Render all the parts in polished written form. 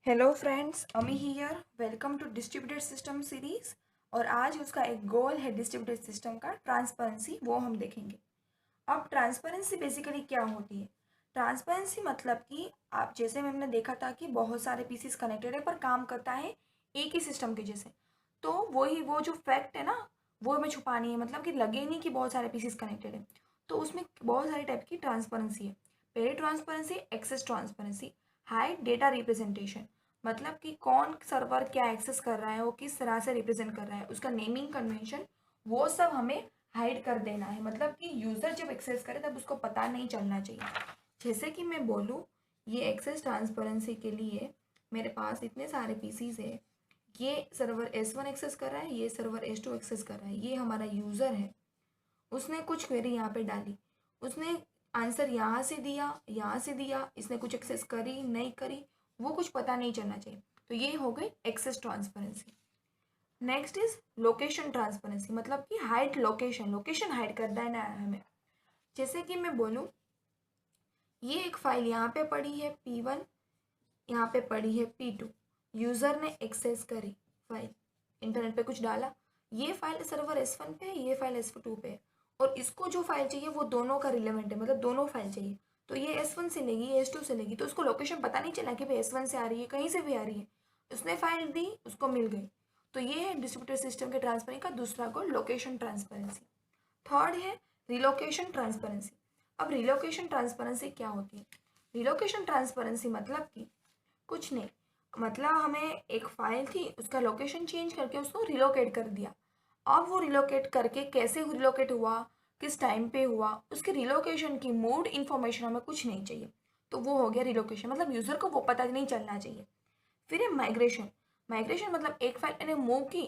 Hello friends, Ami here. Welcome to distributed system series. और आज उसका एक गोल है डिस्ट्रीब्यूटेड सिस्टम का ट्रांसपेरेंसी, वो हम देखेंगे। अब ट्रांसपेरेंसी बेसिकली क्या होती है? ट्रांसपेरेंसी मतलब कि आप जैसे हमने देखा था कि बहुत सारे पीसीस कनेक्टेड है पर काम करता है एक ही सिस्टम के जैसे। तो वही वो जो फैक्ट है ना, वो हमें छुपानी है। मतलब कि लगे नहीं कि बहुत सारे पीसीस कनेक्टेड है। तो उसमें बहुत सारे टाइप की ट्रांसपेरेंसी है। पहली transparency access transparency, hide data representation. मतलब कि कौन सर्वर क्या एक्सेस कर रहा है, वो किस तरह से रिप्रेजेंट कर रहा है, उसका नेमिंग कन्वेंशन, वो सब हमें हाइड कर देना है। मतलब कि यूज़र जब एक्सेस करे तब उसको पता नहीं चलना चाहिए। जैसे कि मैं बोलूँ, ये एक्सेस ट्रांसपेरेंसी के लिए मेरे पास इतने सारे पीसीज है। ये सर्वर S1 एक्सेस कर रहा है, ये सर्वर S2 एक्सेस कर रहा है, ये हमारा यूज़र है। उसने कुछ क्वेरी यहाँ पे डाली, उसने आंसर यहाँ से दिया, इसने कुछ एक्सेस करी नहीं करी, वो कुछ पता नहीं चलना चाहिए। तो ये हो गई access transparency. Next is location transparency, मतलब कि हाइड लोकेशन, लोकेशन हाइड कर देना है हमें। जैसे कि मैं बोलूँ, ये एक फाइल यहाँ पे पड़ी है P1, यहाँ पे पड़ी है P2। यूज़र ने एक्सेस करी फाइल, इंटरनेट पे कुछ डाला, ये फाइल सर्वर S1 पे है, ये फाइल S2 पे है। और इसको जो फाइल चाहिए वो दोनों का रिलेवेंट है, मतलब दोनों फाइल चाहिए। तो ये S1 से लेगी, ये S2 से लेगी। तो उसको लोकेशन पता नहीं चला कि भाई S1 से आ रही है, कहीं से भी आ रही है। उसने फाइल दी, उसको मिल गई। तो ये है डिस्ट्रीब्यूटेड सिस्टम के ट्रांसफरिंग का दूसरा गोल, लोकेशन ट्रांसपेरेंसी। थर्ड है रिलोकेशन ट्रांसपेरेंसी। अब रिलोकेशन ट्रांसपेरेंसी क्या होती है? रिलोकेशन ट्रांसपेरेंसी मतलब कि कुछ नहीं, मतलब हमें एक फाइल थी, उसका लोकेशन चेंज करके उसको रिलोकेट कर दिया। अब वो रिलोकेट करके कैसे रिलोकेट हुआ, किस टाइम पे हुआ, उसके रिलोकेशन की मोड इन्फॉर्मेशन हमें कुछ नहीं चाहिए। तो वो हो गया रिलोकेशन, मतलब यूज़र को वो पता नहीं चलना चाहिए। फिर है माइग्रेशन। माइग्रेशन मतलब एक फाइल मैंने मूव की,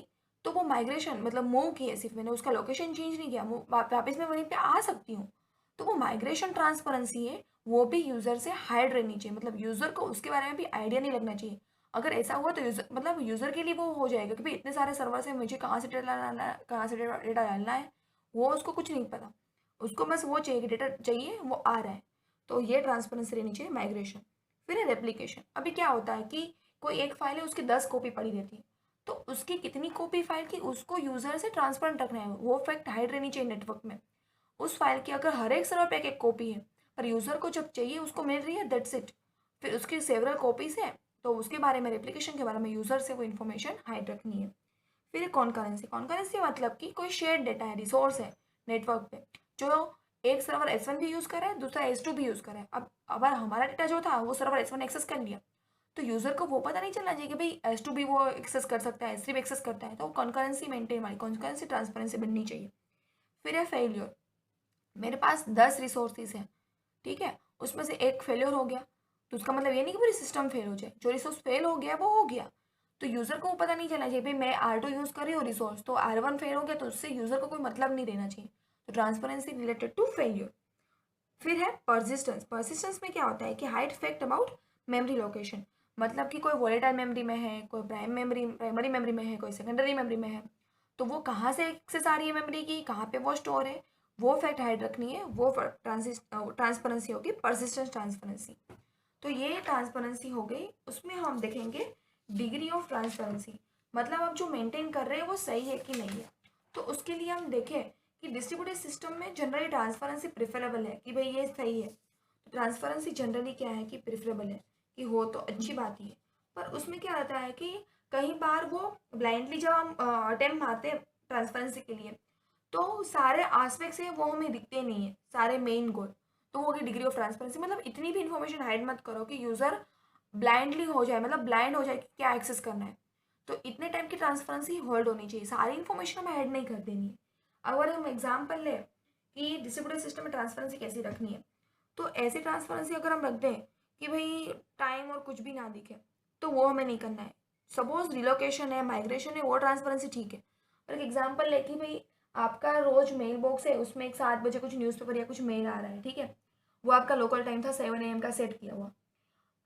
तो वो माइग्रेशन मतलब मूव की है, सिर्फ मैंने उसका लोकेशन चेंज नहीं किया, वापस मैं वहीं पे आ सकती हूँ। तो वो माइग्रेशन ट्रांसपेरेंसी है, वो भी यूज़र से हाइड रहनी चाहिए। मतलब यूज़र को उसके बारे में भी आइडिया नहीं लगना चाहिए। अगर ऐसा हुआ तो यूज़र, मतलब यूज़र के लिए वो हो जाएगा कि भाई इतने सारे सर्वर से मुझे कहाँ से डेटा डालना है, कहाँ से डेटा डालना है, वो उसको कुछ नहीं पता। उसको बस वो चाहिए कि डेटा चाहिए, वो आ रहा है। तो ये ट्रांसपेरेंसी रहनी चाहिए, माइग्रेशन। फिर है रेप्लिकेशन। अभी क्या होता है कि कोई एक फाइल है, उसकी 10 कॉपी पड़ी रहती है। तो उसकी कितनी कॉपी फाइल की, उसको यूज़र से ट्रांसपेरेंट रखना है, वो फैक्ट हाइड रहनी चाहिए नेटवर्क में। उस फाइल की अगर हर एक सर्वर पे एक एक कॉपी है, पर यूज़र को जब चाहिए उसको मिल रही है, दैट्स इट। फिर उसकी सेवरल कॉपीज है, तो उसके बारे में, रेप्लिकेशन के बारे में यूज़र से वो इन्फॉर्मेशन हाइड रखनी है। फिर कॉन्करेंसी। कॉन्करेंसी मतलब कि कोई शेयर्ड डेटा है, रिसोर्स है नेटवर्क पे, जो एक सर्वर S1 भी यूज़ कर रहा है, दूसरा S2 भी यूज़ कर रहा है। अब अगर हमारा डेटा जो था वो सर्वर S1 एक्सेस कर लिया, तो यूज़र को वो पता नहीं चलना चाहिए कि भाई S2 भी वो एक्सेस कर सकता है, S3 भी एक्सेस करता है। तो कॉन्करेंसी मेंटेन, हमारी कॉन्करेंसी ट्रांसपेरेंसी बननी चाहिए। फिर है फेलियर। मेरे पास 10 रिसोर्सेज हैं, ठीक है, उसमें से एक फेलियर हो गया, तो उसका मतलब ये नहीं कि पूरी सिस्टम फेल हो जाए। जो रिसोर्स फेल हो गया वो हो गया। तो यूज़र को वो पता नहीं चलना चाहिए भाई मैं R2 यूज़ कर रही हूँ रिसोर्स, तो R1 फेल हो गया, तो उससे यूज़र को कोई मतलब नहीं रहना चाहिए। तो ट्रांसपेरेंसी रिलेटेड टू फेलियर। फिर है परसिस्टेंस। परसिस्टेंस में क्या होता है कि hide fact about memory location. मतलब कि कोई वॉलेटाइल मेमोरी में है, कोई प्राइमरी मेमोरी में है, कोई सेकेंडरी मेमोरी में है, तो वो कहाँ से एक्सेस आ रही है मेमोरी की, कहाँ पे वो स्टोर है, वो फैक्ट हाइड रखनी है। वो ट्रांसपेरेंसी होगी, परसिस्टेंस ट्रांसपेरेंसी। तो ये ट्रांसपेरेंसी हो गई। उसमें हम देखेंगे डिग्री ऑफ ट्रांसपेरेंसी, मतलब आप जो मेंटेन कर रहे हैं वो सही है कि नहीं है। तो उसके लिए हम देखें कि डिस्ट्रीब्यूटेड सिस्टम में जनरली ट्रांसपेरेंसी प्रेफरेबल है, कि भाई ये सही है। तो ट्रांसपेरेंसी जनरली क्या है कि प्रेफरेबल है, कि हो तो अच्छी बात ही है। पर उसमें क्या रहता है कि कई बार वो ब्लाइंडली जब हम अटेम्प्ट मारते हैं ट्रांसपेरेंसी के लिए, तो सारे आस्पेक्ट्स हैं वो हमें दिखते नहीं है, सारे मेन गोल। तो वो होगी डिग्री ऑफ ट्रांसपेरेंसी। मतलब इतनी भी इन्फॉर्मेशन हाइड मत करो कि यूज़र ब्लाइंडली हो जाए, मतलब ब्लाइंड हो जाए कि क्या एक्सेस करना है। तो इतने टाइम की ट्रांसपेरेंसी होल्ड होनी चाहिए, सारी इन्फॉर्मेशन हमें ऐड नहीं कर देनी है। अगर हम एग्जाम्पल लें कि डिस्ट्रीब्यूटेड सिस्टम में ट्रांसपेरेंसी कैसी रखनी है, तो ऐसी ट्रांसपेरेंसी अगर हम रख दें कि भाई टाइम और कुछ भी ना दिखे, तो वो हमें नहीं करना है। सपोज रिलोकेशन है, माइग्रेशन है, वो ट्रांसपेरेंसी ठीक है। और एक एग्जाम्पल ले कि भाई आपका रोज मेल बॉक्स है, उसमें एक 7 बजे कुछ न्यूज़पेपर या कुछ मेल आ रहा है, ठीक है, वो आपका लोकल टाइम था 7 AM का सेट किया हुआ।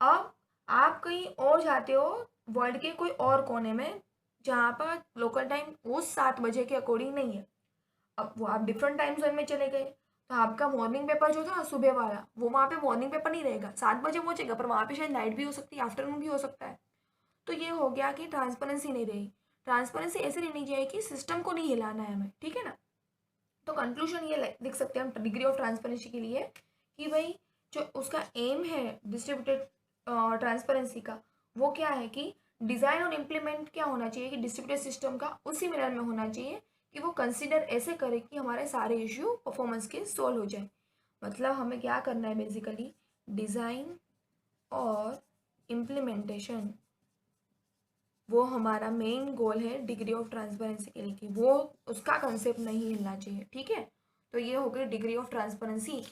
अब आप कहीं और जाते हो, वर्ल्ड के कोई और कोने में, जहाँ पर लोकल टाइम उस 7 बजे के अकॉर्डिंग नहीं है। अब वो आप डिफरेंट टाइम जोन में चले गए, तो आपका मॉर्निंग पेपर जो था सुबह वाला, वो वहाँ पे मॉर्निंग पेपर नहीं रहेगा, 7 बजे पहुंचेगा, पर वहाँ पे शायद नाइट भी हो सकती है, आफ्टरनून भी हो सकता है। तो ये हो गया कि ट्रांसपेरेंसी नहीं रही। ट्रांसपेरेंसी ऐसे रहनी चाहिए कि सिस्टम को नहीं हिलाना है हमें, ठीक है ना। तो कंक्लूजन ये लिख सकते हैं हम डिग्री ऑफ ट्रांसपेरेंसी के लिए कि भाई जो उसका एम है डिस्ट्रीब्यूटेड ट्रांसपेरेंसी का, वो क्या है कि डिज़ाइन और इम्प्लीमेंट क्या होना चाहिए कि डिस्ट्रीब्यूटेड सिस्टम का उसी मैनर में होना चाहिए कि वो कंसिडर ऐसे करे कि हमारे सारे इश्यू परफॉर्मेंस के सोल्व हो जाए। मतलब हमें क्या करना है बेसिकली, डिज़ाइन और इम्प्लीमेंटेशन वो हमारा मेन गोल है डिग्री ऑफ ट्रांसपेरेंसी के लिए कि वो उसका कंसेप्ट नहीं हिलना चाहिए, ठीक है। तो ये हो गई डिग्री ऑफ ट्रांसपेरेंसी।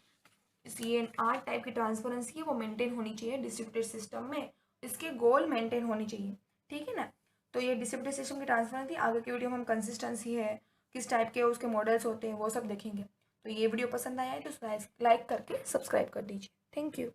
ये 8 टाइप की ट्रांसपेरेंसी है वो मेंटेन होनी चाहिए डिस्ट्रीब्यूटेड सिस्टम में, इसके गोल मेंटेन होनी चाहिए, ठीक है ना। तो ये डिस्ट्रीब्यूटेड सिस्टम की ट्रांसपेरेंसी, आगे की वीडियो में हम कंसिस्टेंसी है किस टाइप के उसके मॉडल्स होते हैं वो सब देखेंगे। तो ये वीडियो पसंद आया है तो लाइक करके सब्सक्राइब कर दीजिए। Thank you.